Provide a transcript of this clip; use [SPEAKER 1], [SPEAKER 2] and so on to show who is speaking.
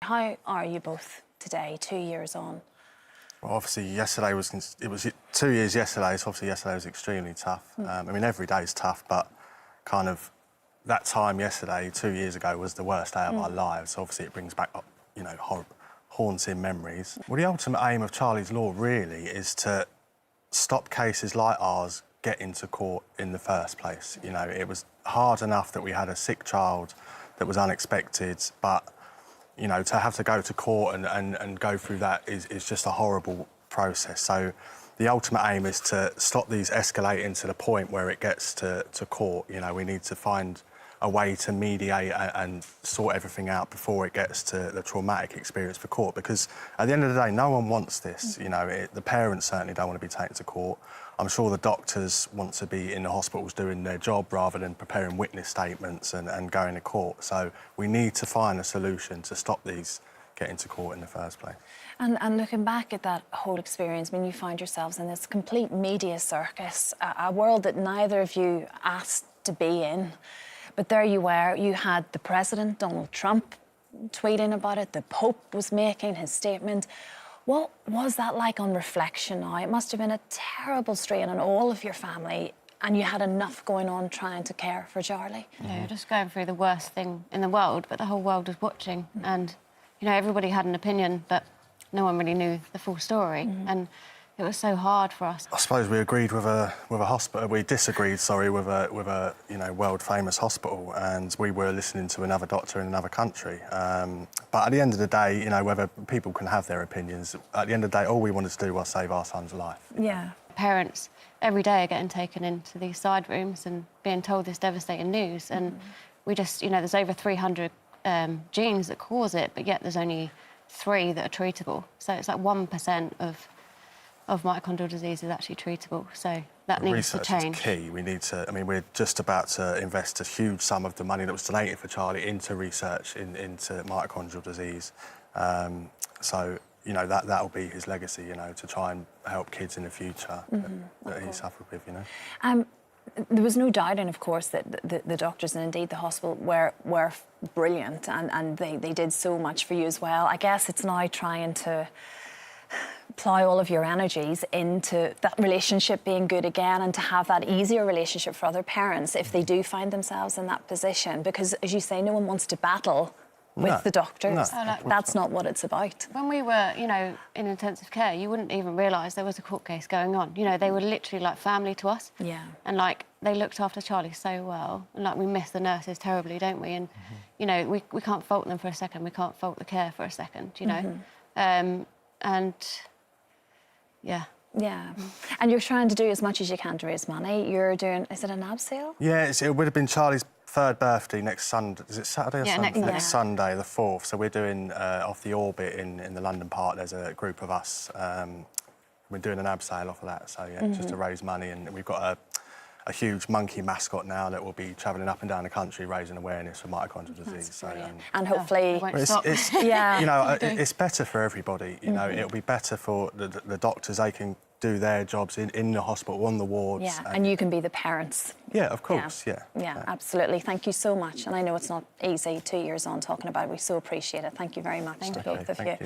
[SPEAKER 1] How are you both today, 2 years on?
[SPEAKER 2] Well, obviously, yesterday was 2 years yesterday, so obviously yesterday was extremely tough. I mean, every day is tough, but kind of that time yesterday, 2 years ago, was the worst day of our lives. So obviously, it brings back, you know, haunting memories. Well, the ultimate aim of Charlie's Law really is to stop cases like ours get into court in the first place. You know, it was hard enough that we had a sick child that was unexpected, but you know, to have to go to court and go through that is just a horrible process. So the ultimate aim is to stop these escalating to the point where it gets to court. You know, we need to find a way to mediate and sort everything out before it gets to the traumatic experience for court, because at the end of the day, no one wants this. You know, the parents certainly don't want to be taken to court. I'm sure the doctors want to be in the hospitals doing their job rather than preparing witness statements and going to court. So we need to find a solution to stop these getting to court in the first place.
[SPEAKER 1] And looking back at that whole experience, when you find yourselves in this complete media circus, a world that neither of you asked to be in, but there you were, you had the President, Donald Trump, tweeting about it, the Pope was making his statement. What was that like on reflection now? It must have been a terrible strain on all of your family, and you had enough going on trying to care for Charlie.
[SPEAKER 3] Yeah, you're just going through the worst thing in the world, but the whole world was watching. And, you know, everybody had an opinion, but no one really knew the full story. And it was so hard for us.
[SPEAKER 2] I suppose we agreed with a hospital. We disagreed, sorry, with a you know, world famous hospital, and we were listening to another doctor in another country. But at the end of the day, you know, whether people can have their opinions, at the end of the day, all we wanted to do was save our son's life.
[SPEAKER 1] Yeah.
[SPEAKER 3] Parents every day are getting taken into these side rooms and being told this devastating news. And we just, you know, there's over 300 genes that cause it, but yet there's only 3 that are treatable. So it's like 1% of mitochondrial disease is actually treatable, so that needs to change.
[SPEAKER 2] Research is key. We need to, I mean, we're just about to invest a huge sum of the money that was donated for Charlie into research into mitochondrial disease. So, you know, that'll be his legacy, you know, to try and help kids in the future that he suffered with, you know.
[SPEAKER 1] There was no doubting, of course, that the doctors and indeed the hospital were brilliant, and they did so much for you as well. I guess it's now trying to plough all of your energies into that relationship being good again, and to have that easier relationship for other parents if they do find themselves in that position. Because, as you say, no one wants to battle with the doctors.
[SPEAKER 2] No.
[SPEAKER 1] That's not what it's about.
[SPEAKER 3] When we were, you know, in intensive care, you wouldn't even realise there was a court case going on. You know, they were literally like family to us.
[SPEAKER 1] Yeah.
[SPEAKER 3] And, like, they looked after Charlie so well. And, like, we miss the nurses terribly, don't we? And, you know, we can't fault them for a second. We can't fault the care for a second, you know? And... yeah.
[SPEAKER 1] Yeah. And you're trying to do as much as you can to raise money. You're doing, is it an ab sale?
[SPEAKER 2] Yeah, it would have been Charlie's 3rd birthday next Sunday. Is it Saturday or Sunday? Next Sunday, the 4th. So we're doing off the Orbit in the London Park. There's a group of us. We're doing an ab sale off of that. So, yeah, just to raise money. And we've got a huge monkey mascot now that will be travelling up and down the country raising awareness for mitochondrial disease. So,
[SPEAKER 1] and hopefully...
[SPEAKER 2] it's
[SPEAKER 1] yeah.
[SPEAKER 2] You know, it's better for everybody. You know, it'll be better for the doctors. They can do their jobs in the hospital, on the wards.
[SPEAKER 1] Yeah, and you can be the parents.
[SPEAKER 2] Yeah, of course, yeah.
[SPEAKER 1] Yeah, absolutely. Thank you so much. And I know it's not easy 2 years on talking about it. We so appreciate it. Thank you very much to both of you.